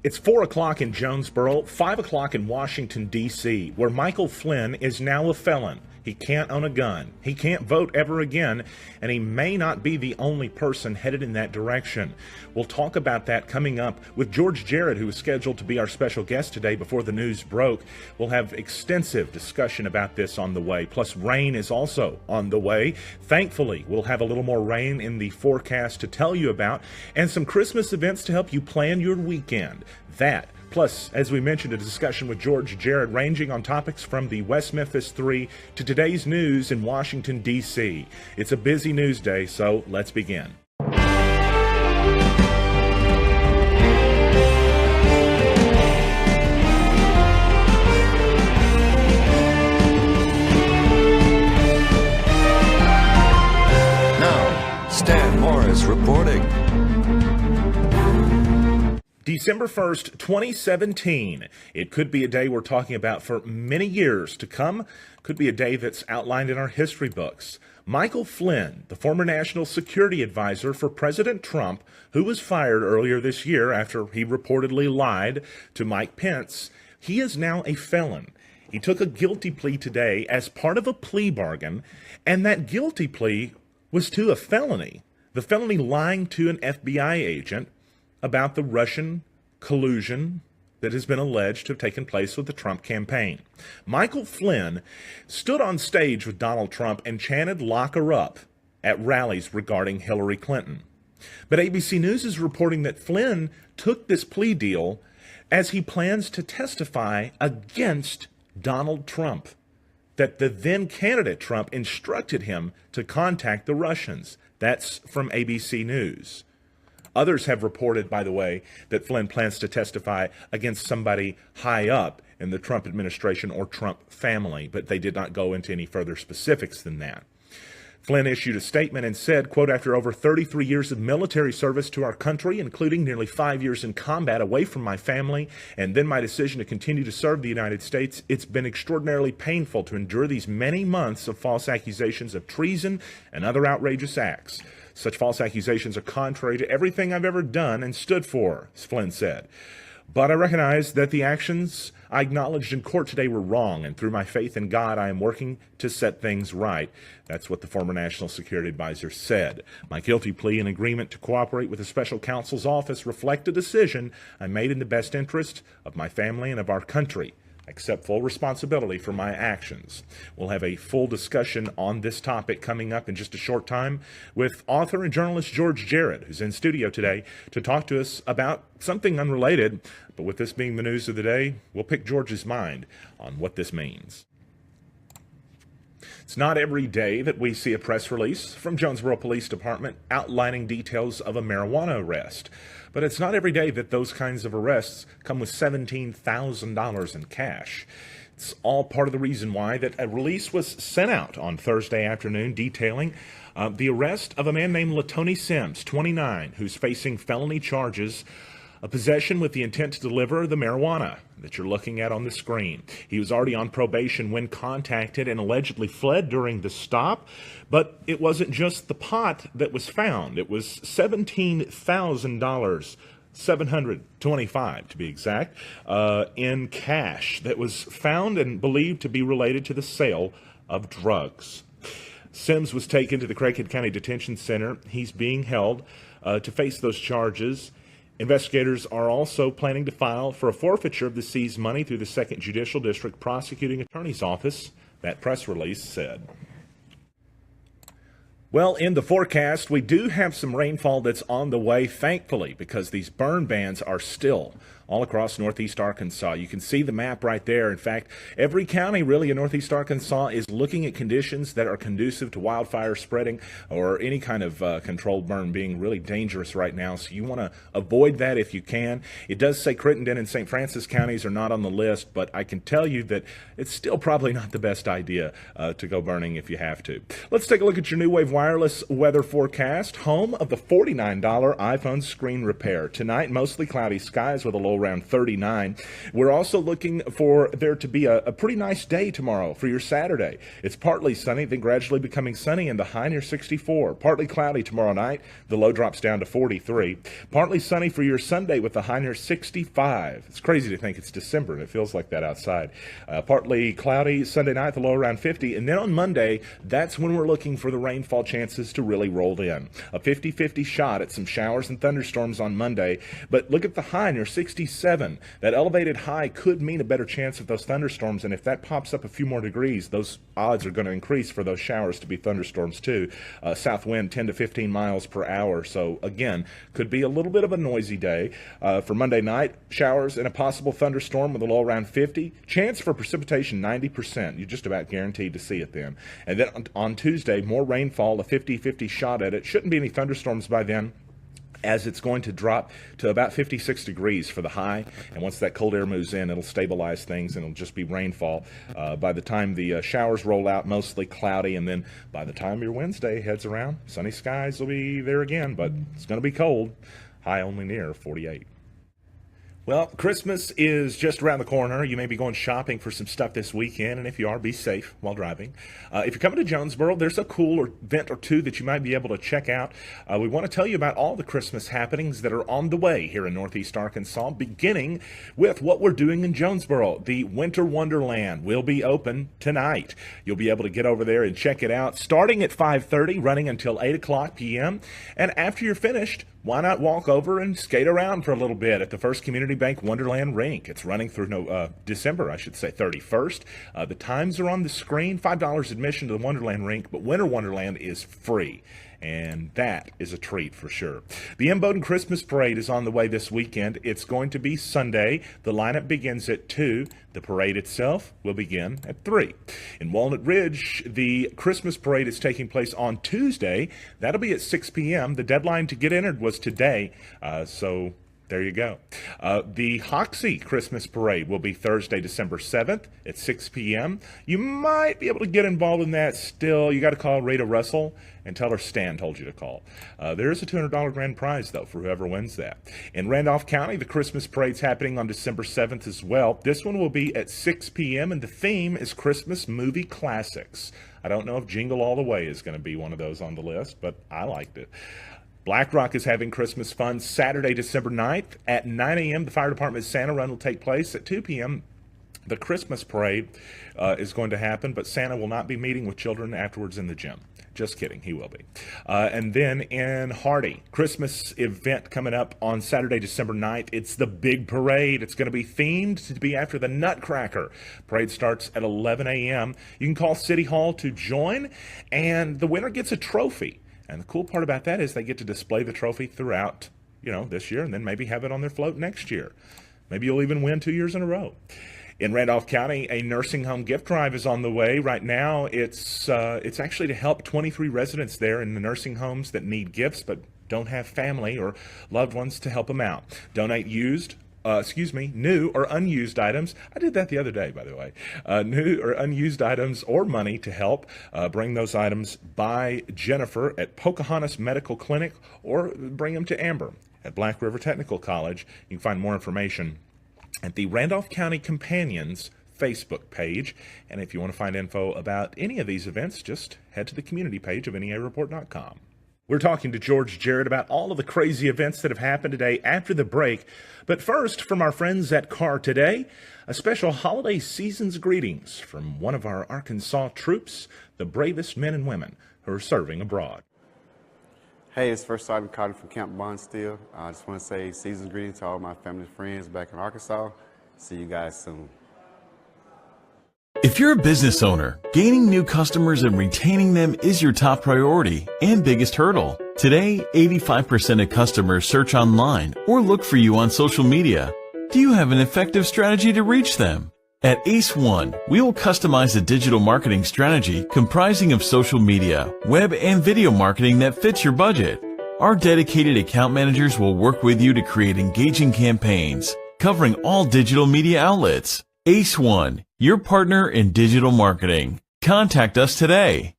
It's 4 o'clock in Jonesboro, 5 o'clock in Washington, D.C., where Michael Flynn is now a felon. He can't own a gun. He can't vote ever again, and he may not be the only person headed in that direction. We'll talk about that coming up with George Jarrett, who is scheduled to be our special guest today before the news broke. We'll have extensive discussion about this on the way, plus rain is also on the way. Thankfully, we'll have a little more rain in the forecast to tell you about, and some Christmas events to help you plan your weekend. That, plus, as we mentioned, a discussion with George Jarrett ranging on topics from the West Memphis 3 to today's news in Washington, D.C. It's a busy news day, so let's begin. Now, Stan Morris reporting. December 1st, 2017. It could be a day we're talking about for many years to come. Could be a day that's outlined in our history books. Michael Flynn, the former national security advisor for President Trump, who was fired earlier this year after he reportedly lied to Mike Pence, he is now a felon. He took a guilty plea today as part of a plea bargain, and that guilty plea was to a felony. The felony lying to an FBI agent about the Russian collusion that has been alleged to have taken place with the Trump campaign. Michael Flynn stood on stage with Donald Trump and chanted "Lock her up" at rallies regarding Hillary Clinton. But ABC News is reporting that Flynn took this plea deal as he plans to testify against Donald Trump, that the then candidate Trump instructed him to contact the Russians. That's from ABC News. Others have reported, by the way, that Flynn plans to testify against somebody high up in the Trump administration or Trump family, but they did not go into any further specifics than that. Flynn issued a statement and said, quote, "After over 33 years of military service to our country, including nearly 5 years in combat away from my family, and then my decision to continue to serve the United States, it's been extraordinarily painful to endure these many months of false accusations of treason and other outrageous acts. Such false accusations are contrary to everything I've ever done and stood for," Flynn said. "But I recognize that the actions I acknowledged in court today were wrong, and through my faith in God, I am working to set things right." That's what the former national security advisor said. "My guilty plea and agreement to cooperate with the special counsel's office reflect a decision I made in the best interest of my family and of our country. I accept full responsibility for my actions." We'll have a full discussion on this topic coming up in just a short time with author and journalist George Jarrett, who's in studio today to talk to us about something unrelated. But with this being the news of the day, we'll pick George's mind on what this means. It's not every day that we see a press release from Jonesboro Police Department outlining details of a marijuana arrest. But it's not every day that those kinds of arrests come with $17,000 in cash. It's all part of the reason why that a release was sent out on Thursday afternoon detailing the arrest of a man named Latoni Sims, 29, who's facing felony charges of possession with the intent to deliver the marijuana that you're looking at on the screen. He was already on probation when contacted and allegedly fled during the stop, but it wasn't just the pot that was found. It was $17,000, $725 to be exact, in cash that was found and believed to be related to the sale of drugs. Sims was taken to the Craighead County Detention Center. He's being held to face those charges. Investigators are also planning to file for a forfeiture of the seized money through the 2nd Judicial District Prosecuting Attorney's Office, that press release said. Well, in the forecast, we do have some rainfall that's on the way, thankfully, because these burn bans are still all across northeast Arkansas. You can see the map right there. In fact, every county really in northeast Arkansas is looking at conditions that are conducive to wildfire spreading or any kind of controlled burn being really dangerous right now. So you want to avoid that if you can. It does say Crittenden and St. Francis counties are not on the list, but I can tell you that it's still probably not the best idea to go burning if you have to. Let's take a look at your New Wave Wireless weather forecast, home of the $49 iPhone screen repair. Tonight, mostly cloudy skies with a low low around 39. We're also looking for there to be a pretty nice day tomorrow for your Saturday. It's partly sunny, then gradually becoming sunny, and the high near 64. Partly cloudy tomorrow night. The low drops down to 43. Partly sunny for your Sunday with the high near 65. It's crazy to think it's December and it feels like that outside. Partly cloudy Sunday night, the low around 50. And then on Monday, that's when we're looking for the rainfall chances to really roll in. A 50-50 shot at some showers and thunderstorms on Monday. But look at the high near 67. That elevated high could mean a better chance of those thunderstorms. And if that pops up a few more degrees, those odds are going to increase for those showers to be thunderstorms too. South wind 10 to 15 miles per hour. So again, could be a little bit of a noisy day. For Monday night, showers and a possible thunderstorm with a low around 50. Chance for precipitation 90%. You're just about guaranteed to see it then. And then on Tuesday, more rainfall, a 50-50 shot at it. Shouldn't be any thunderstorms by then, as it's going to drop to about 56 degrees for the high. And once that cold air moves in, it'll stabilize things and it'll just be rainfall. By the time the showers roll out, mostly cloudy. And then by the time your Wednesday heads around, sunny skies will be there again, but it's going to be cold. High only near 48. Well, Christmas is just around the corner. You may be going shopping for some stuff this weekend, and if you are, be safe while driving. If you're coming to Jonesboro, there's a cool event or two that you might be able to check out. We want to tell you about all the Christmas happenings that are on the way here in Northeast Arkansas, beginning with what we're doing in Jonesboro. The Winter Wonderland will be open tonight. You'll be able to get over there and check it out, starting at 5:30, running until 8 o'clock p.m. And after you're finished, why not walk over and skate around for a little bit at the First Community Bank Wonderland Rink? It's running through December, 31st. The times are on the screen. $5 admission to the Wonderland Rink, but Winter Wonderland is free. And that is a treat for sure. The M. Bowden Christmas Parade is on the way this weekend. It's going to be Sunday. The lineup begins at 2. The parade itself will begin at 3. In Walnut Ridge, the Christmas Parade is taking place on Tuesday. That'll be at 6 p.m. The deadline to get entered was today, so there you go. The Hoxie Christmas Parade will be Thursday, December 7th at 6 p.m. You might be able to get involved in that still. You got to call Rita Russell and tell her Stan told you to call. There is a $200 grand prize, though, for whoever wins that. In Randolph County, the Christmas Parade's happening on December 7th as well. This one will be at 6 p.m., and the theme is Christmas movie classics. I don't know if Jingle All the Way is going to be one of those on the list, but I liked it. Black Rock is having Christmas fun Saturday, December 9th at 9 a.m. The fire department's Santa Run will take place at 2 p.m. The Christmas parade is going to happen, but Santa will not be meeting with children afterwards in the gym. Just kidding, he will be. And then in Hardy, Christmas event coming up on Saturday, December 9th. It's the big parade. It's going to be themed to be after the Nutcracker. Parade starts at 11 a.m. You can call City Hall to join, and the winner gets a trophy. And the cool part about that is they get to display the trophy throughout, this year, and then maybe have it on their float next year. Maybe you'll even win 2 years in a row. In Randolph County, a nursing home gift drive is on the way. Right now, it's actually to help 23 residents there in the nursing homes that need gifts but don't have family or loved ones to help them out. Donate new or unused items. I did that the other day, by the way. New or unused items or money to help. Bring those items by Jennifer at Pocahontas Medical Clinic, or bring them to Amber at Black River Technical College. You can find more information at the Randolph County Companions Facebook page. And if you want to find info about any of these events, just head to the community page of NEAreport.com. We're talking to George Jarrett about all of the crazy events that have happened today after the break. But first, from our friends at Car Today, a special holiday season's greetings from one of our Arkansas troops, the bravest men and women who are serving abroad. Hey, it's First Sergeant Carter from Camp Bondsteel. I just want to say season's greetings to all my family and friends back in Arkansas. See you guys soon. If you're a business owner, gaining new customers and retaining them is your top priority and biggest hurdle. Today, 85% of customers search online or look for you on social media. Do you have an effective strategy to reach them? At Ace One, we will customize a digital marketing strategy comprising of social media, web, and video marketing that fits your budget. Our dedicated account managers will work with you to create engaging campaigns, covering all digital media outlets. Ace One, your partner in digital marketing. Contact us today.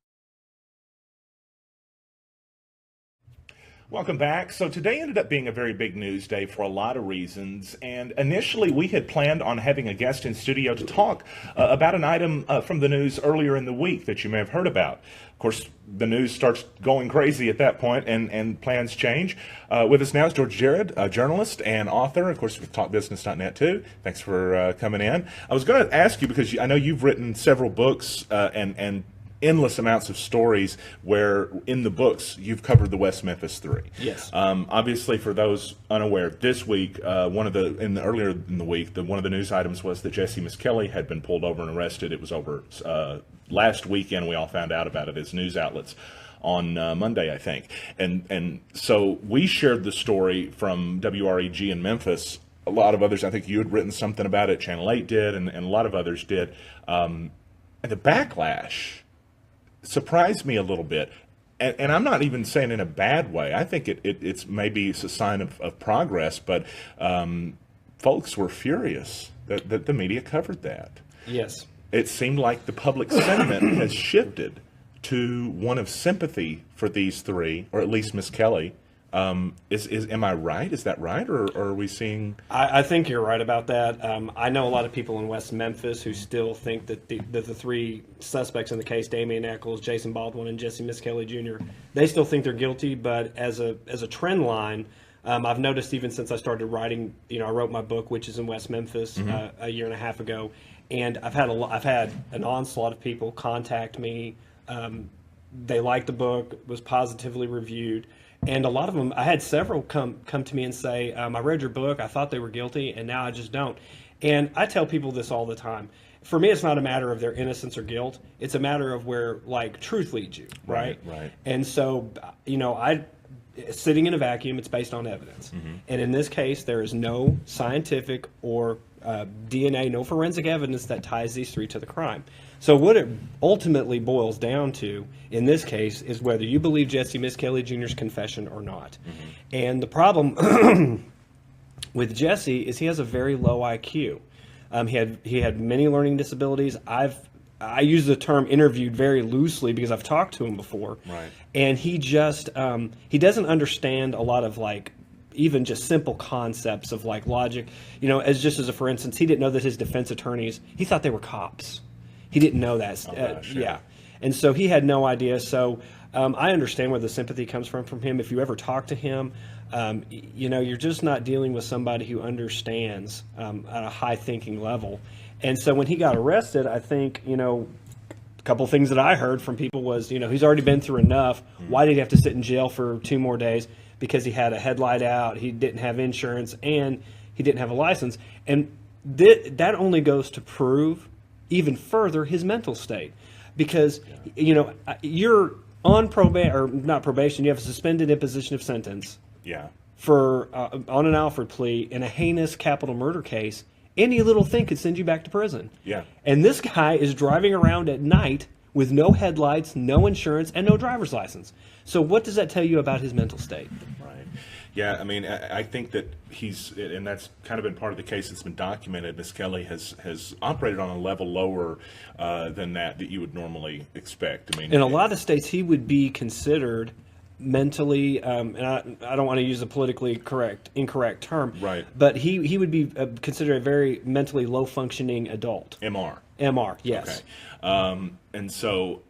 Welcome back. So today ended up being a very big news day for a lot of reasons. And initially, we had planned on having a guest in studio to talk about an item from the news earlier in the week that you may have heard about. Of course, the news starts going crazy at that point, and plans change. With us now is George Jared, a journalist and author. Of course, with TalkBusiness.net too. Thanks for coming in. I was going to ask you, because I know you've written several books and endless amounts of stories where in the books you've covered the West Memphis Three. Yes. Obviously, for those unaware, this week earlier in the week, one of the news items was that Jesse Misskelley had been pulled over and arrested. It was over last weekend. We all found out about it as news outlets on Monday, I think, and so we shared the story from WREG in Memphis. A lot of others, I think you had written something about it. Channel 8 did, and a lot of others did. And the backlash surprised me a little bit, and I'm not even saying in a bad way. I think it's maybe it's a sign of progress, but folks were furious that the media covered that. Yes. It seemed like the public sentiment has shifted to one of sympathy for these three, or at least Misskelley. Am I right? Is that right, or are we seeing? I think you're right about that. I know a lot of people in West Memphis who still think that the three suspects in the case, Damian Eccles, Jason Baldwin, and Jesse Misskelley Jr., they still think they're guilty. But as a trend line, I've noticed even since I started writing, I wrote my book, which is in West Memphis, a year and a half ago, and I've had an onslaught of people contact me. They liked the book, was positively reviewed. And a lot of them, I had several come to me and say, I read your book, I thought they were guilty, and now I just don't. And I tell people this all the time. For me, it's not a matter of their innocence or guilt. It's a matter of where, truth leads you, right? Right. And so, sitting in a vacuum, it's based on evidence. Mm-hmm. And in this case, there is no scientific or DNA, no forensic evidence that ties these three to the crime. So what it ultimately boils down to, in this case, is whether you believe Jesse Misskelley Jr.'s confession or not. Mm-hmm. And the problem with Jesse is he has a very low IQ. He had many learning disabilities. I use the term interviewed very loosely because I've talked to him before. Right. And he just he doesn't understand a lot of even just simple concepts of logic. As for instance, he didn't know that his defense attorneys, he thought they were cops. He didn't know that. Sure. Yeah. And so he had no idea. So I understand where the sympathy comes from him. If you ever talk to him, you're just not dealing with somebody who understands at a high thinking level. And so when he got arrested, I think, a couple of things that I heard from people was, he's already been through enough. Why did he have to sit in jail for 2 more days? Because he had a headlight out, he didn't have insurance, and he didn't have a license. And that only goes to prove even further his mental state. Because, you're on probation, or not probation, you have a suspended imposition of sentence. Yeah. For on an Alford plea in a heinous capital murder case. Any little thing could send you back to prison. Yeah. And this guy is driving around at night with no headlights, no insurance, and no driver's license. So what does that tell you about his mental state? Right. Yeah, I mean, I think that and that's kind of been part of the case that's been documented. Misskelley has operated on a level lower than that you would normally expect. I mean, in a lot of states, he would be considered mentally, and I don't want to use a politically incorrect term, right? But he would be considered a very mentally low functioning adult. MR, yes. Okay. And so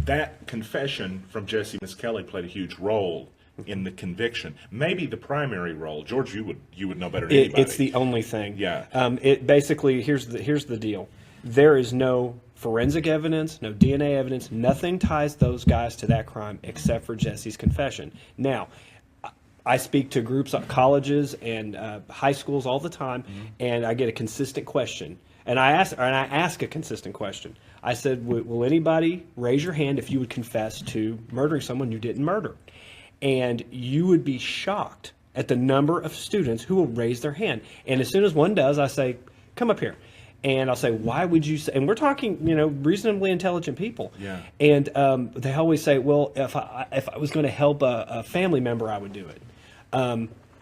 that confession from Jesse Misskelley played a huge role in the conviction. Maybe the primary role. George, you would know better than anybody. It's the only thing. Yeah. It basically, here's the deal. There is no forensic evidence, no DNA evidence, nothing ties those guys to that crime except for Jesse's confession. Now, I speak to groups of colleges and high schools all the time, and I get a consistent question. And I ask a consistent question. I said, will anybody raise your hand if you would confess to murdering someone you didn't murder? And you would be shocked at the number of students who will raise their hand. And as soon as one does, I say, come up here. And I'll say, why would you say, and we're talking, reasonably intelligent people. Yeah. And they always say, well, if I was going to help a family member, I would do it.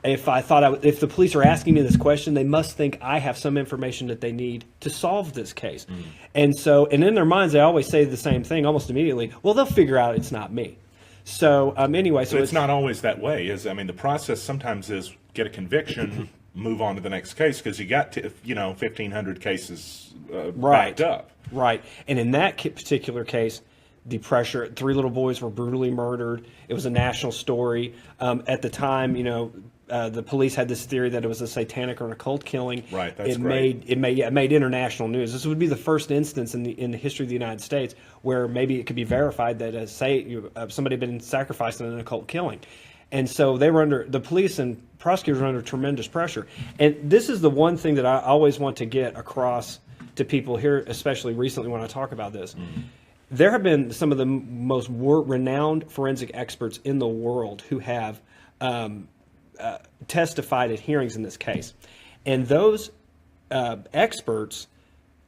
If the police are asking me this question, they must think I have some information that they need to solve this case. And in their minds, they always say the same thing almost immediately. Well, they'll figure out it's not me. So anyway, so But it's not always that way. I mean, the process sometimes is get a conviction, move on to the next case because you got 1,500 cases backed up. Right. And in that particular case, the pressure, 3 little boys were brutally murdered. It was a national story. At the time, the police had this theory that it was a satanic or an occult killing. Right, that's it great. It made international news. This would be the first instance in the history of the United States where maybe it could be verified that somebody had been sacrificed in an occult killing. And so the police and prosecutors were under tremendous pressure. And this is the one thing that I always want to get across to people here, especially recently when I talk about this. Mm-hmm. There have been some of the most renowned forensic experts in the world who have testified at hearings in this case. And those experts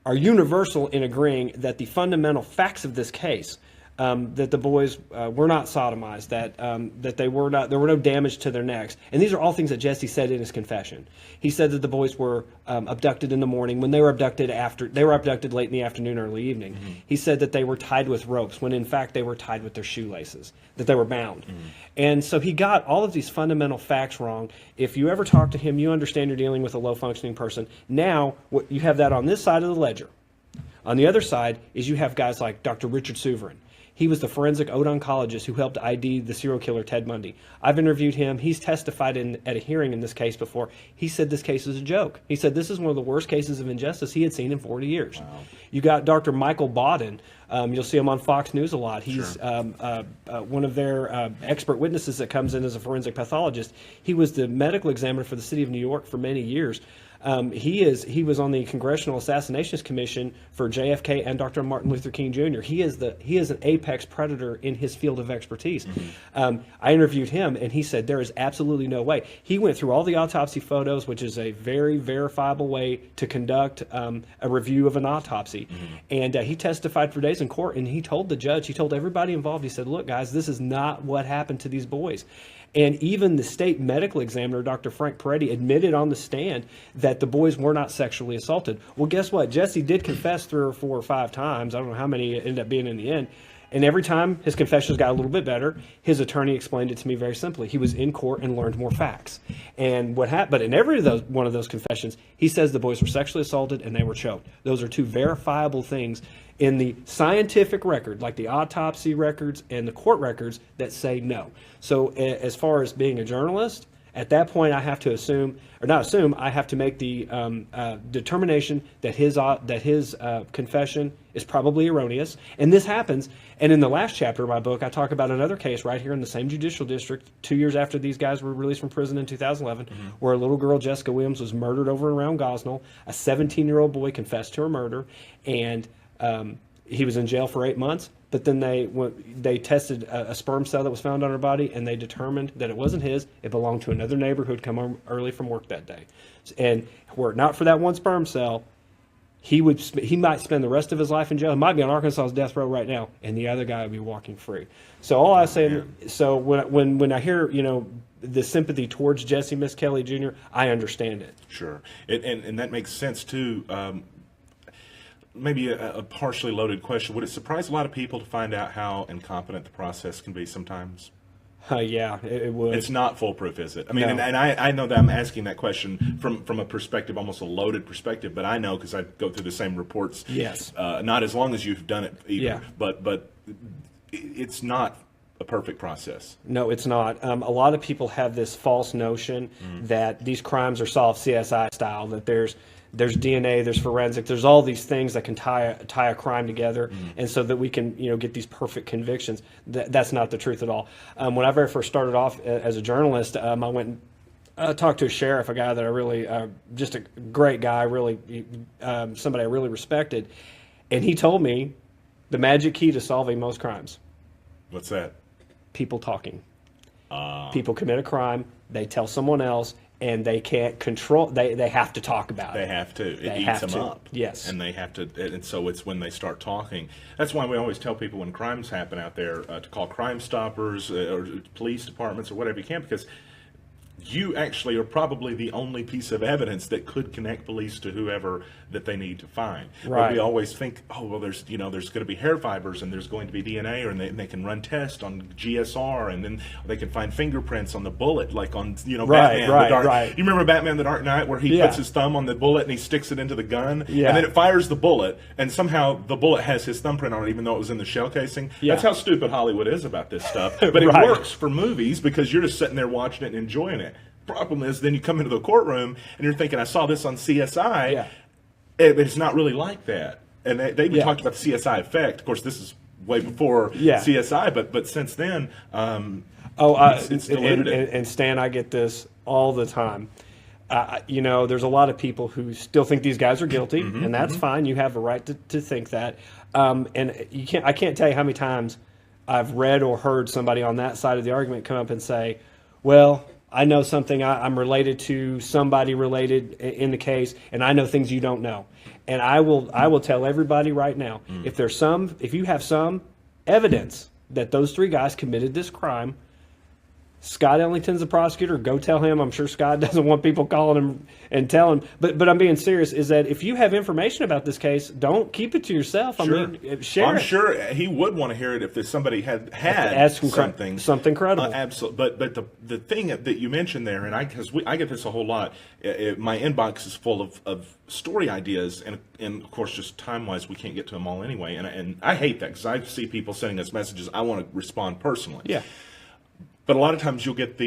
are universal in agreeing that the fundamental facts of this case, that the boys were not sodomized, that there were no damage to their necks, and these are all things that Jesse said in his confession. He said that the boys were abducted in the morning. When they were abducted late in the afternoon, early evening. Mm-hmm. He said that they were tied with ropes, when in fact they were tied with their shoelaces, that they were bound. Mm-hmm. And so he got all of these fundamental facts wrong. If you ever talk to him, you understand you're dealing with a low-functioning person. Now, you have that on this side of the ledger. On the other side is you have guys like Dr. Richard Suverin. He was the forensic oncologist who helped ID the serial killer Ted Bundy. I've interviewed him. He's testified at a hearing in this case before. He said this case is a joke. He said this is one of the worst cases of injustice he had seen in 40 years. Wow. You got Dr. Michael Bawden. You'll see him on Fox News a lot. He's one of their expert witnesses that comes in as a forensic pathologist. He was the medical examiner for the city of New York for many years. He was on the Congressional Assassinations Commission for JFK and Dr. Martin Luther King Jr. He is an apex predator in his field of expertise. Mm-hmm. I interviewed him, and he said there is absolutely no way. He went through all the autopsy photos, which is a very verifiable way to conduct a review of an autopsy. Mm-hmm. And he testified for days in court, and he told the judge, he told everybody involved, he said, look, guys, this is not what happened to these boys. And even the state medical examiner, Dr. Frank Peretti, admitted on the stand that the boys were not sexually assaulted. Well, guess what? Jesse did confess 3 or 4 or 5 times. I don't know how many it ended up being in the end. And every time his confessions got a little bit better, his attorney explained it to me very simply. He was in court and learned more facts. And what happened? But in every one of those confessions, he says the boys were sexually assaulted and they were choked. Those are 2 verifiable things in the scientific record, like the autopsy records and the court records, that say no. So as far as being a journalist, at that point I have to I have to make the determination that his confession is probably erroneous. And this happens. And in the last chapter of my book, I talk about another case right here in the same judicial district, 2 years after these guys were released from prison in 2011, mm-hmm. where a little girl, Jessica Williams, was murdered over and around Gosnell. A 17-year-old boy confessed to her murder, and he was in jail for 8 months. But then they tested a sperm cell that was found on her body, and they determined that it wasn't his. It belonged to another neighbor who had come home early from work that day. And were it not for that one sperm cell, he might spend the rest of his life in jail. He might be on Arkansas's death row right now, and the other guy would be walking free. So all I say, so when I hear the sympathy towards Jesse Misskelley Jr., I understand it. Sure, and that makes sense too. Maybe a partially loaded question. Would it surprise a lot of people to find out how incompetent the process can be sometimes? Yeah, it would. It's not foolproof, is it? I mean, No. and I know that I'm asking that question from a perspective, almost a loaded perspective, but I know because I go through the same reports. Yes. Not as long as you've done it either. Yeah. But it's not a perfect process. No, it's not. A lot of people have this false notion that these crimes are solved CSI style, that there's DNA, there's forensic, there's all these things that can tie a crime together, and so that we can get these perfect convictions. That's not the truth at all. When I very first started off as a journalist, I went and talked to a sheriff, a guy that I really, just a great guy, really somebody I really respected, and he told me the magic key to solving most crimes. What's that? People talking. People commit a crime, they tell someone else, and they can't control. They have to talk about it. They have to. It They eats have them to. up. Yes. And they have to. And so it's when they start talking. That's why we always tell people when crimes happen out there to call Crime Stoppers or police departments or whatever you can, because you actually are probably the only piece of evidence that could connect police to whoever that they need to find. Right. But we always think, oh, well, there's going to be hair fibers and there's going to be DNA, and they can run tests on GSR, and then they can find fingerprints on the bullet, like on Batman. You remember Batman: The Dark Knight, where he puts his thumb on the bullet and he sticks it into the gun, and then it fires the bullet, and somehow the bullet has his thumbprint on it, even though it was in the shell casing. That's how stupid Hollywood is about this stuff. But it works for movies because you're just sitting there watching it and enjoying it. Problem is, then you come into the courtroom and you're thinking, I saw this on CSI. It's not really like that. And they even talked about the CSI effect. Of course, this is way before CSI, but since then, it's diluted. And Stan, I get this all the time. There's a lot of people who still think these guys are guilty, and that's fine. You have a right to think that. And I can't tell you how many times I've read or heard somebody on that side of the argument come up and say, well, I know something, I'm related to somebody related in the case, and I know things you don't know. And I will tell everybody right now, if you have some evidence that those three guys committed this crime, Scott Ellington's the prosecutor. Go tell him. I'm sure Scott doesn't want people calling him and telling him. But I'm being serious. Is that if you have information about this case, don't keep it to yourself. Sure. I mean, share it. I'm sure he would want to hear it if somebody had something credible. Absolutely. But the thing that you mentioned there, and I get this a whole lot. My inbox is full of story ideas, and of course, just time wise, we can't get to them all anyway. And I hate that because I see people sending us messages. I want to respond personally. Yeah. But a lot of times you'll get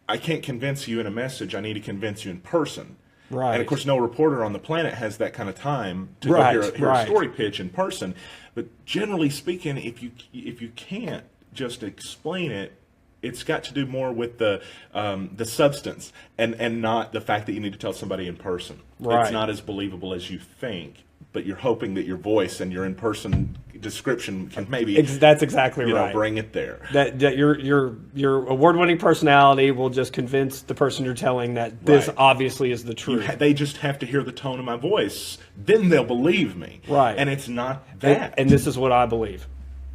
I can't convince you in a message, I need to convince you in person. Right. And of course, no reporter on the planet has that kind of time to hear a story pitch in person. But generally speaking, if you can't just explain it, it's got to do more with the substance and not the fact that you need to tell somebody in person. Right. It's not as believable as you think, but you're hoping that your voice and your in-person description can maybe that's exactly right. Bring it there. That your award-winning personality will just convince the person you're telling that this obviously is the truth. They just have to hear the tone of my voice, then they'll believe me. Right. And it's not that. And this is what I believe: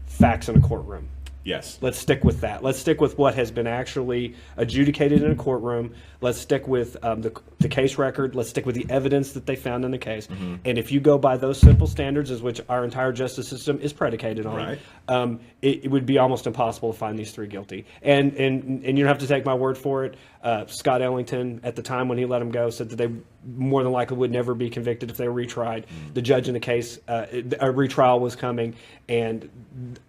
facts in a courtroom. Yes. Let's stick with that. Let's stick with what has been actually adjudicated in a courtroom. Let's stick with the case record. Let's stick with the evidence that they found in the case. And if you go by those simple standards, as which our entire justice system is predicated on, it would be almost impossible to find these three guilty. And you don't have to take my word for it. Scott Ellington, at the time when he let them go, said that they more than likely would never be convicted if they were retried. The judge in the case, a retrial was coming, and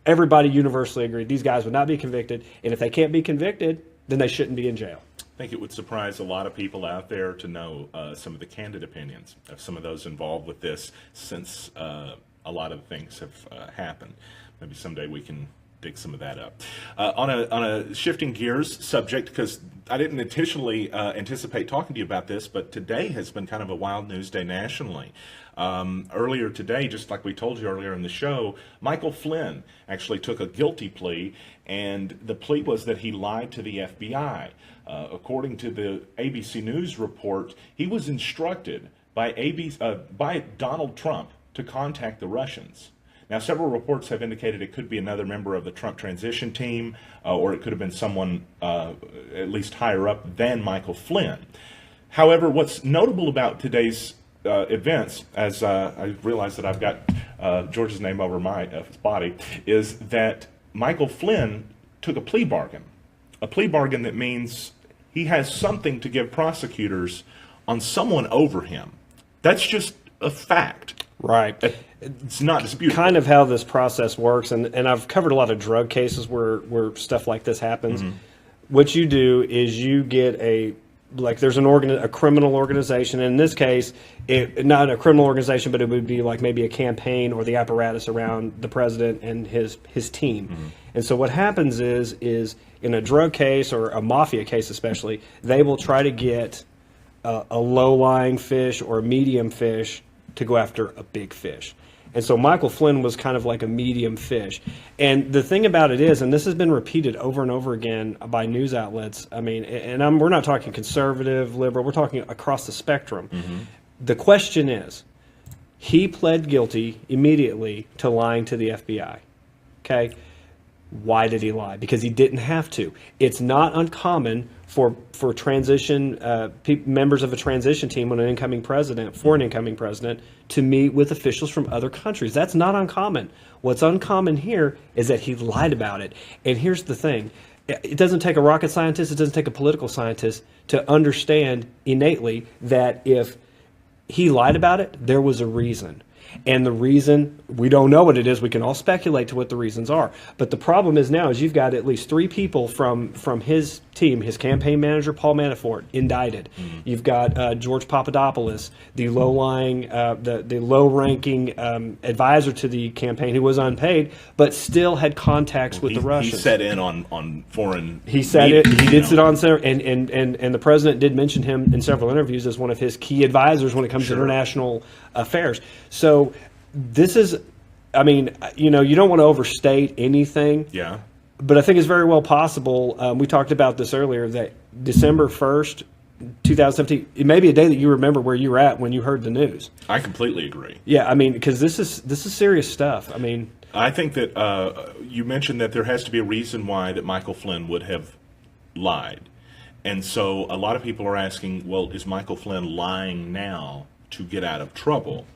everybody universally agreed these guys would not be convicted. And if they can't be convicted, then they shouldn't be in jail. I think it would surprise a lot of people out there to know some of the candid opinions of some of those involved with this, since a lot of things have happened. Maybe someday we can dig some of that up. On a shifting gears subject, because I didn't intentionally anticipate talking to you about this, but today has been kind of a wild news day nationally. Earlier today, just like we told you earlier in the show, Michael Flynn actually took a guilty plea, and the plea was that he lied to the FBI. According to the ABC News report, he was instructed by Donald Trump to contact the Russians. Now, several reports have indicated it could be another member of the Trump transition team, or it could have been someone at least higher up than Michael Flynn. However, what's notable about today's events, as I realize that I've got George's name over my body, is that Michael Flynn took a plea bargain. A plea bargain that means he has something to give prosecutors on someone over him. That's just a fact. Right. It's not disputable. Kind of how this process works, and I've covered a lot of drug cases where stuff like this happens. What you do is you get there's a criminal organization. And in this case, not a criminal organization, but it would be like maybe a campaign or the apparatus around the president and his team. And so what happens is in a drug case or a mafia case especially, they will try to get a low-lying fish or a medium fish to go after a big fish. And so Michael Flynn was kind of like a medium fish. And the thing about it is, and this has been repeated over and over again by news outlets, I mean, and we're not talking conservative, liberal, we're talking across the spectrum. The question is, he pled guilty immediately to lying to the FBI. Okay? Why did he lie? Because he didn't have to. It's not uncommon for transition members of a transition team when an incoming president to meet with officials from other countries. That's not uncommon. What's uncommon here is that he lied about it. And here's the thing. It doesn't take a rocket scientist, it doesn't take a political scientist to understand innately that if he lied about it, there was a reason. And the reason, we don't know what it is. We can all speculate to what the reasons are. But the problem is now is you've got at least 3 people from his team, his campaign manager, Paul Manafort, indicted. You've got George Papadopoulos, the low-ranking advisor to the campaign who was unpaid, but still had contacts with the Russians. He set in on foreign He said it. He did sit on and the president did mention him in several interviews as one of his key advisors when it comes to international affairs. So this is, I mean, you don't want to overstate anything. Yeah. But I think it's very well possible. We talked about this earlier that December 1st, 2017, it may be a day that you remember where you were at when you heard the news. I completely agree. Yeah, I mean, because this is serious stuff. I mean, I think that you mentioned that there has to be a reason why that Michael Flynn would have lied. And so a lot of people are asking, well, is Michael Flynn lying now to get out of trouble?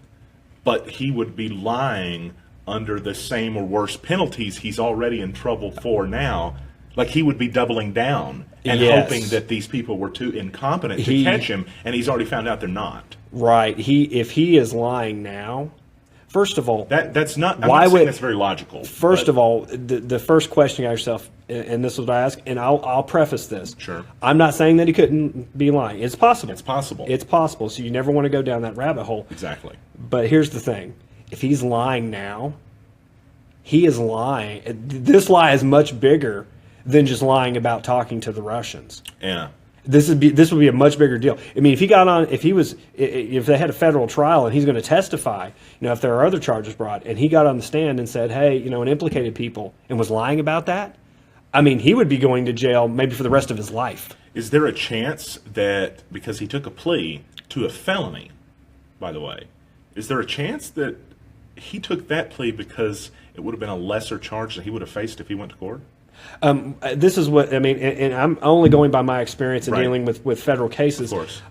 But he would be lying under the same or worse penalties he's already in trouble for now. Like he would be doubling down and hoping that these people were too incompetent to catch him, and he's already found out they're not. Right. If he is lying now, first of all, that's not. I'm not saying that's very logical. First of all, the first question you ask yourself, and this is what I ask, and I'll preface this. Sure. I'm not saying that he couldn't be lying. It's possible. It's possible. It's possible. So you never want to go down that rabbit hole. Exactly. But here's the thing: if he's lying now, he is lying. This lie is much bigger than just lying about talking to the Russians. Yeah. This would be a much bigger deal. I mean, if they had a federal trial and he's going to testify, if there are other charges brought, and he got on the stand and said, hey, and implicated people and was lying about that, I mean, he would be going to jail maybe for the rest of his life. Is there a chance that, because he took a plea to a felony, by the way, is there a chance that he took that plea because it would have been a lesser charge that he would have faced if he went to court? This is what I mean, and I'm only going by my experience in dealing with federal cases. Of course.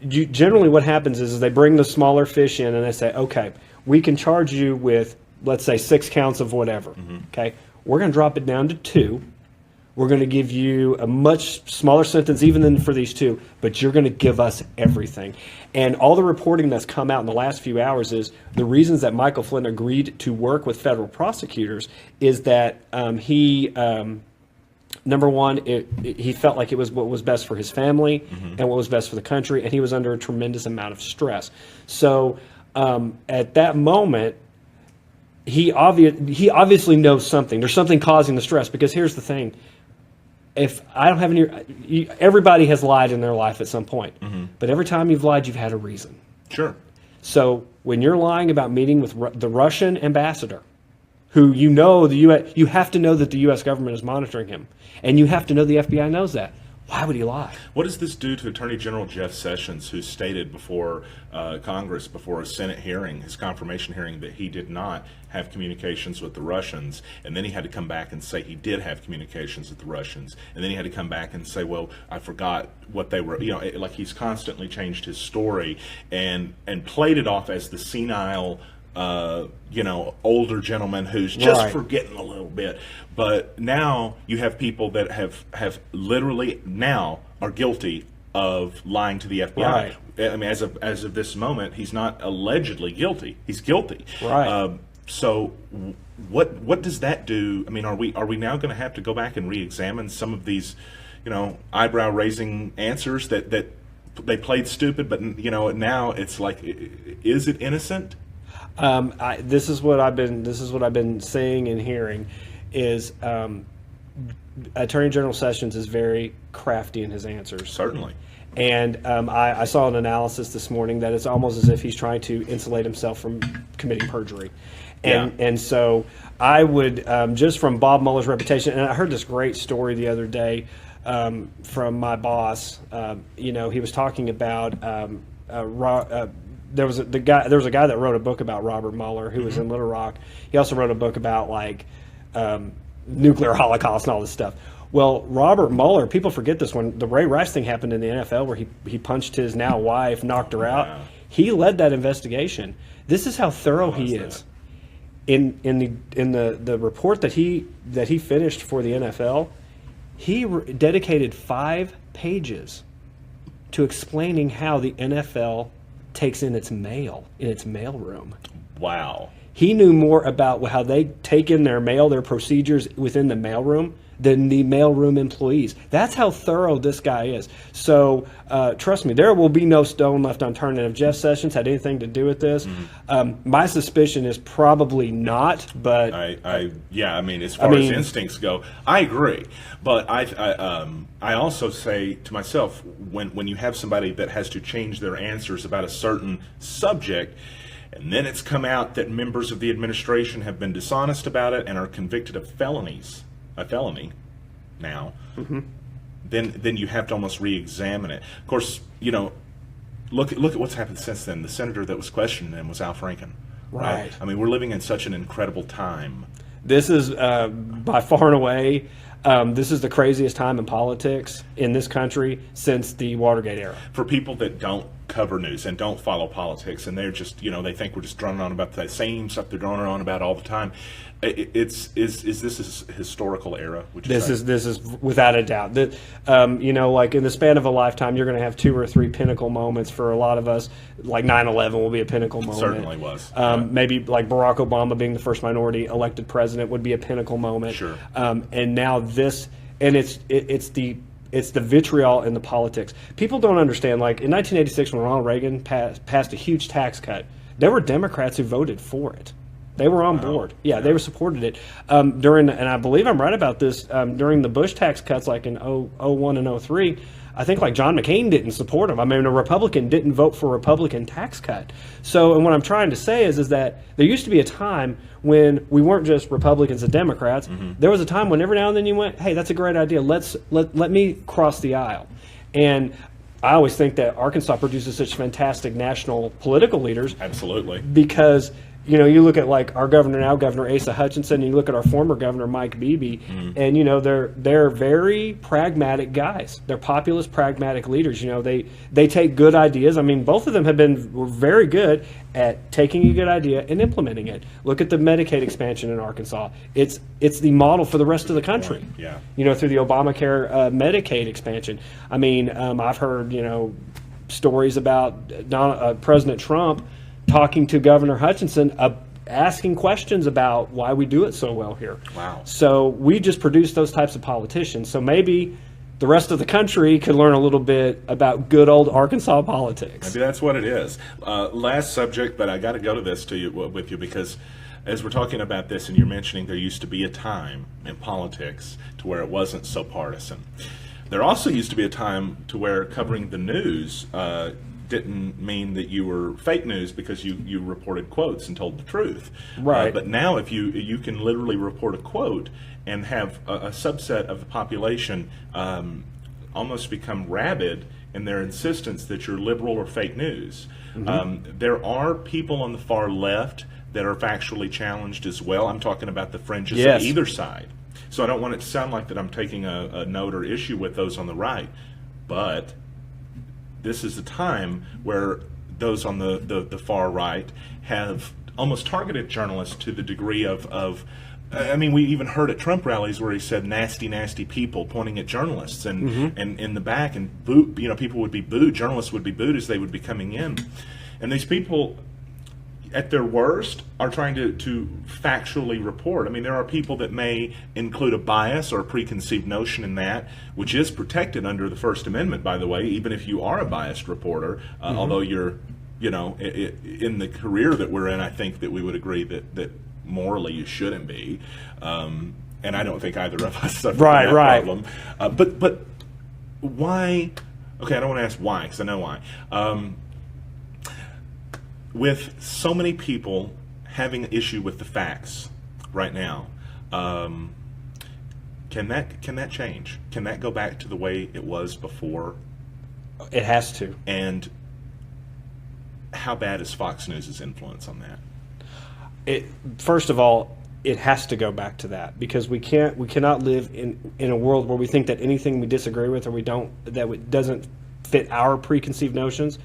Generally, what happens is they bring the smaller fish in and they say, okay, we can charge you with, let's say, 6 counts of whatever. Okay, we're going to drop it down to 2. We're going to give you a much smaller sentence even than for these 2, but you're going to give us everything. And all the reporting that's come out in the last few hours is the reasons that Michael Flynn agreed to work with federal prosecutors is that he, number one, he felt like it was what was best for his family and what was best for the country, and he was under a tremendous amount of stress. So at that moment, he obviously knows something. There's something causing the stress, because here's the thing. If I don't have any, everybody has lied in their life at some point, but every time you've lied, you've had a reason. Sure. So when you're lying about meeting with the Russian ambassador, who you have to know that the U.S. government is monitoring him, and you have to know the FBI knows that. Why would he lie? What does this do to Attorney General Jeff Sessions, who stated before Congress, before a Senate hearing, his confirmation hearing, that he did not have communications with the Russians, and then he had to come back and say he did have communications with the Russians, and then he had to come back and say, well, I forgot what they were, like he's constantly changed his story and played it off as the senile older gentleman who's just forgetting a little bit. But now you have people that have literally now are guilty of lying to the FBI. Right. I mean, as of this moment, he's not allegedly guilty. He's guilty. Right. So what does that do? I mean, are we now going to have to go back and re-examine some of these, eyebrow raising answers that they played stupid, but now it's like, is it innocent? This is what I've been seeing and hearing is Attorney General Sessions is very crafty in his answers. Certainly. And I saw an analysis this morning that it's almost as if he's trying to insulate himself from committing perjury. And so I would, just from Bob Mueller's reputation, and I heard this great story the other day from my boss. He was talking about there was a guy that wrote a book about Robert Mueller who was in Little Rock. He also wrote a book about nuclear holocaust and all this stuff. Well, Robert Mueller, people forget this, when the Ray Rice thing happened in the NFL where he punched his now wife, knocked her out. He led that investigation. This is how thorough he is. In the report that he finished for the NFL, he dedicated 5 pages to explaining how the NFL takes in its mail in its mailroom. Wow. He knew more about how they take in their mail, their procedures within the mailroom, than the mailroom employees. That's how thorough this guy is. So trust me, there will be no stone left unturned. And if Jeff Sessions had anything to do with this, my suspicion is probably not. But I mean, as far as instincts go, I agree. But I also say to myself, when you have somebody that has to change their answers about a certain subject, and then it's come out that members of the administration have been dishonest about it and are convicted of a felony now, then you have to almost re-examine it. Of course, look at what's happened since then. The senator that was questioning him was Al Franken. Right. I mean, we're living in such an incredible time. This is by far and away, this is the craziest time in politics in this country since the Watergate era. For people that don't cover news and don't follow politics, and they're just, they think we're just droning on about the same stuff they're droning on about all the time. Is this a historical era? This is without a doubt. That like in the span of a lifetime, you're going to have 2 or 3 pinnacle moments for a lot of us. Like 9/11 will be a pinnacle moment. Certainly was. Maybe like Barack Obama being the first minority elected president would be a pinnacle moment. Sure. And now this, and it's the vitriol in the politics. People don't understand. Like in 1986, when Ronald Reagan passed a huge tax cut, there were Democrats who voted for it. They were on board. Yeah, they were supported it. And I believe I'm right about this, during the Bush tax cuts, like in 01 and 03, I think like John McCain didn't support them. I mean, a Republican didn't vote for a Republican tax cut. So, and what I'm trying to say is that there used to be a time when we weren't just Republicans and Democrats. There was a time when every now and then you went, hey, that's a great idea. Let me cross the aisle. And I always think that Arkansas produces such fantastic national political leaders. Absolutely. Because you look at like our governor now, Governor Asa Hutchinson, and you look at our former governor, Mike Beebe, and they're very pragmatic guys. They're populist, pragmatic leaders. They take good ideas. I mean, both of them were very good at taking a good idea and implementing it. Look at the Medicaid expansion in Arkansas. It's the model for the rest of the country. Yeah. Through the Obamacare Medicaid expansion. I mean, I've heard stories about President Trump talking to Governor Hutchinson, asking questions about why we do it so well here. Wow. So we just produce those types of politicians. So maybe the rest of the country could learn a little bit about good old Arkansas politics. Maybe that's what it is. Last subject, but I got to go to this with you because as we're talking about this and you're mentioning there used to be a time in politics to where it wasn't so partisan. There also used to be a time to where covering the news didn't mean that you were fake news because you reported quotes and told the truth. Right. But now if you can literally report a quote and have a subset of the population almost become rabid in their insistence that you're liberal or fake news. There are people on the far left that are factually challenged as well. I'm talking about the fringes of either side. So I don't want it to sound like that I'm taking a note or issue with those on the right. But this is a time where those on the far right have almost targeted journalists to the degree of I mean, we even heard at Trump rallies where he said nasty, nasty people pointing at journalists and in the back and people would be booed, journalists would be booed as they would be coming in. And these people, at their worst, are trying to factually report. I mean, there are people that may include a bias or a preconceived notion in that, which is protected under the First Amendment, by the way, even if you are a biased reporter, although you're, in the career that we're in, I think that we would agree that morally you shouldn't be. And I don't think either of us suffer from that problem. But why? Okay, I don't want to ask why, because I know why. With so many people having an issue with the facts right now, can that change? Can that go back to the way it was before? It has to. And how bad is Fox News' influence on that? First of all, it has to go back to that, because we cannot live in a world where we think that anything we disagree with, or that it doesn't fit our preconceived notions.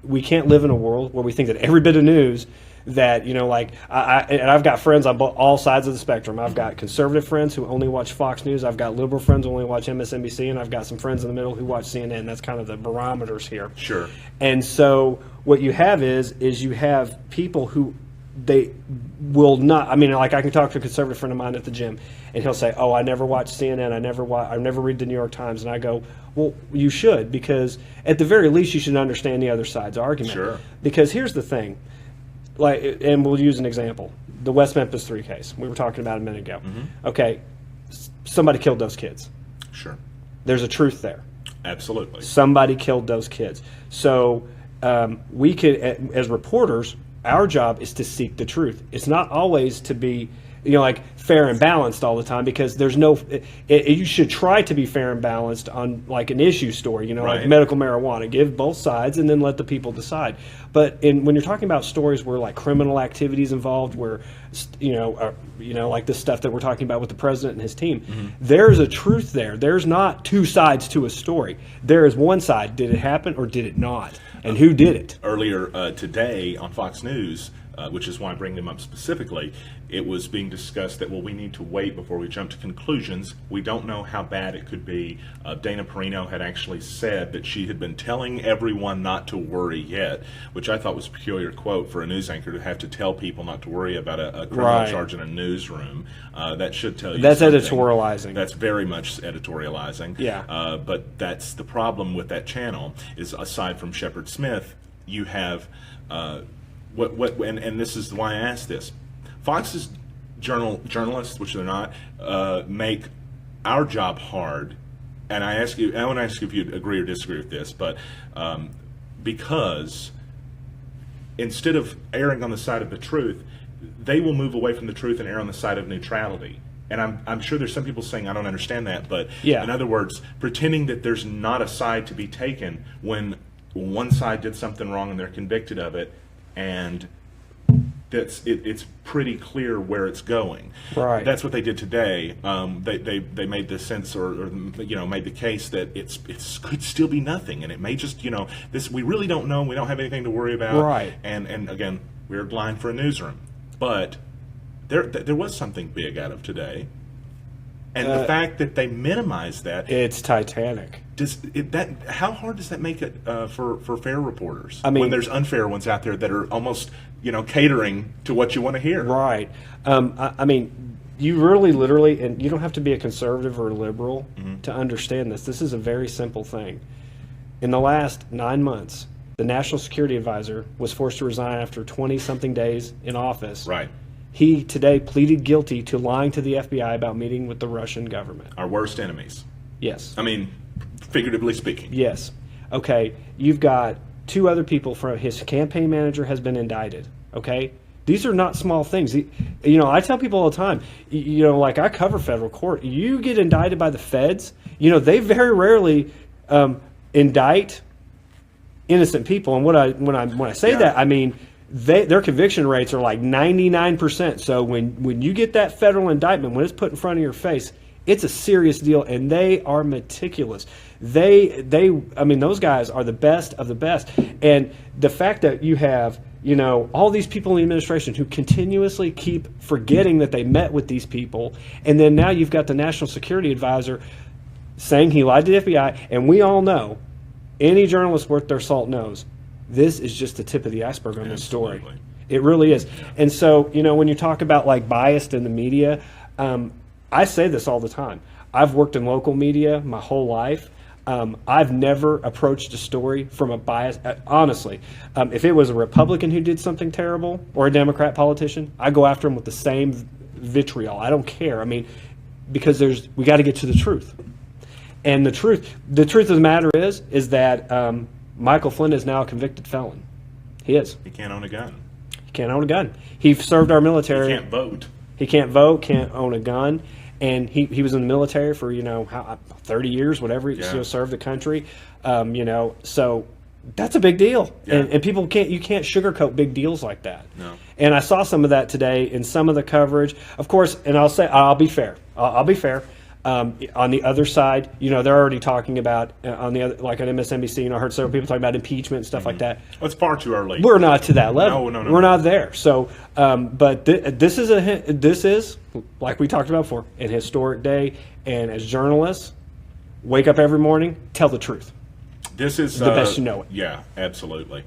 We can't live in a world where we think that every bit of news that, like I've got friends on all sides of the spectrum. I've got conservative friends who only watch Fox News. I've got liberal friends who only watch MSNBC, and I've got some friends in the middle who watch CNN. That's kind of the barometers here. Sure. And so what you have is you have people who they will not. I mean, like I can talk to a conservative friend of mine at the gym, and he'll say, "Oh, I never watch CNN. I never read the New York Times." And I go, "Well, you should, because at the very least, you should understand the other side's argument." Sure. Because here's the thing, and we'll use an example: the West Memphis 3 case we were talking about a minute ago. Mm-hmm. Okay, somebody killed those kids. Sure. There's a truth there. Absolutely. Somebody killed those kids. So we could, as reporters, our job is to seek the truth. It's not always to be, like fair and balanced all the time, because there's no. You should try to be fair and balanced on like an issue story, Right. like medical marijuana. Give both sides and then let the people decide. But when you're talking about stories where like criminal activities involved, where like this stuff that we're talking about with the president and his team, there's a truth there. There's not two sides to a story. There is one side. Did it happen or did it not? And who did it? Earlier today on Fox News, which is why I bring them up specifically, it was being discussed that, we need to wait before we jump to conclusions. We don't know how bad it could be. Dana Perino had actually said that she had been telling everyone not to worry yet, which I thought was a peculiar quote for a news anchor, to have to tell people not to worry about a criminal Right. charge in a newsroom. That should tell you That's something. editorializing. That's very much editorializing. Yeah. But that's the problem with that channel, is aside from Shepard Smith, you have and this is why I asked this. Fox's journalists, which they're not, make our job hard. And I want to ask you if you agree or disagree with this, but because instead of erring on the side of the truth, they will move away from the truth and err on the side of neutrality. And I'm sure there's some people saying, I don't understand that, but Yeah. in other words, pretending that there's not a side to be taken when one side did something wrong and they're convicted of it, and it's pretty clear where it's going. Right. That's what they did today. They made the sense, or made the case that it could still be nothing, and it may just this, we really don't know. We don't have anything to worry about. Right. And again, we're blind for a newsroom, but there was something big out of today, and the fact that they minimize that, It's Titanic. how hard does that make it for fair reporters? I mean, when there's unfair ones out there that are almost catering to what you want to hear. Right. I mean, you really, literally, and you don't have to be a conservative or a liberal to understand this. This is a very simple thing. In the last 9 months, the National Security Advisor was forced to resign after 20-something days in office. Right. He today pleaded guilty to lying to the FBI about meeting with the Russian government. Our worst enemies. Yes. I mean, figuratively speaking. Yes. Okay. You've got 2 other people from his campaign manager has been indicted. Okay. These are not small things. I tell people all the time, like I cover federal court. You get indicted by the feds, they very rarely indict innocent people. And when I say Yeah. that, I mean, their conviction rates are like 99%. So when you get that federal indictment, when it's put in front of your face, it's a serious deal, and they are meticulous. I mean, those guys are the best of the best. And the fact that you have, all these people in the administration who continuously keep forgetting that they met with these people, and then now you've got the National Security Advisor saying he lied to the FBI, and we all know, any journalist worth their salt knows, this is just the tip of the iceberg on this story. Absolutely. It really is. And so, when you talk about like biased in the media, I say this all the time. I've worked in local media my whole life. I've never approached a story from a bias. Honestly, if it was a Republican who did something terrible or a Democrat politician, I go after them with the same vitriol. I don't care. I mean, because we got to get to the truth. And the truth of the matter is that Michael Flynn is now a convicted felon. He is. He can't own a gun. He can't own a gun. He served our military. He can't vote. He can't vote, can't own a gun. And he was in the military for, 30 years, whatever, he Yeah. served the country. So That's a big deal, Yeah. and people you can't sugarcoat big deals like that. No. And I saw some of that today in some of the coverage, of course. And I'll be fair. I'll be fair. On the other side, they're already talking about on the other, like on MSNBC. I heard several people talking about impeachment and stuff like that. Well, it's far too early. We're not to that level. No. We're not there. So, but this is like we talked about before, an historic day. And as journalists, wake up every morning, tell the truth. This is the best you know it. Yeah, absolutely.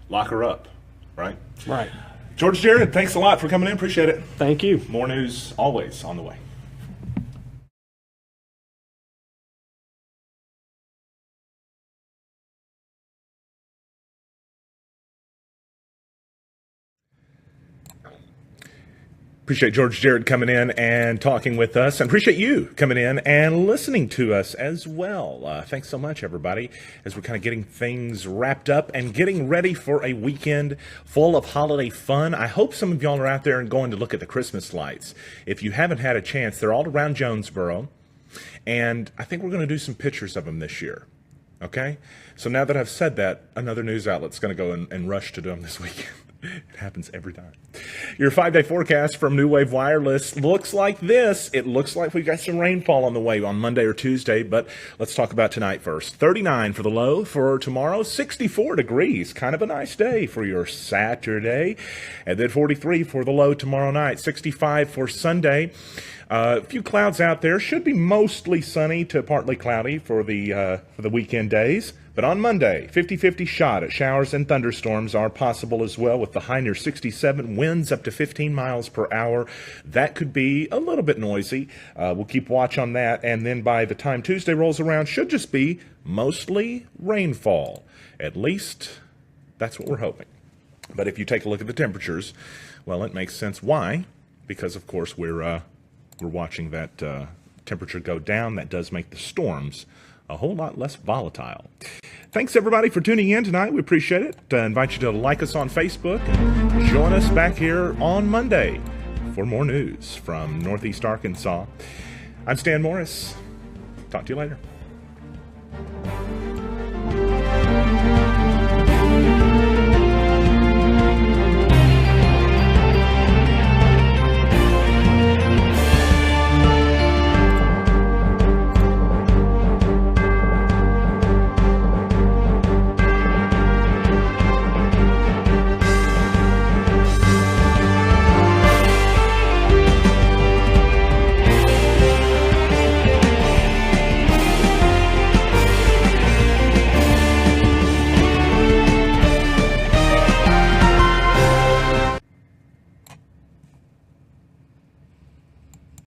Lock her up, right? Right. George Jared, thanks a lot for coming in. Appreciate it. Thank you. More news always on the way. Appreciate George Jared coming in and talking with us, and appreciate you coming in and listening to us as well. Thanks so much, everybody, as we're kind of getting things wrapped up and getting ready for a weekend full of holiday fun. I hope some of y'all are out there and going to look at the Christmas lights. If you haven't had a chance, they're all around Jonesboro, and I think we're going to do some pictures of them this year. Okay? So now that I've said that, another news outlet's going to go and rush to do them this weekend. It happens every time. Your 5-day forecast from New Wave Wireless looks like this. It looks like we've got some rainfall on the way on Monday or Tuesday, but let's talk about tonight first. 39 for the low for tomorrow, 64 degrees. Kind of a nice day for your Saturday. And then 43 for the low tomorrow night, 65 for Sunday. A few clouds out there. Should be mostly sunny to partly cloudy for the weekend days. But on Monday, 50-50 shot at showers and thunderstorms are possible as well, with the high near 67, winds up to 15 miles per hour. That could be a little bit noisy. We'll keep watch on that. And then by the time Tuesday rolls around, should just be mostly rainfall. At least that's what we're hoping. But if you take a look at the temperatures, well, it makes sense. Why? Because, of course, we're watching that temperature go down. That does make the storms a whole lot less volatile. Thanks, everybody, for tuning in tonight. We appreciate it. Invite you to like us on Facebook and join us back here on Monday for more news from Northeast Arkansas. I'm Stan Morris. Talk to you later.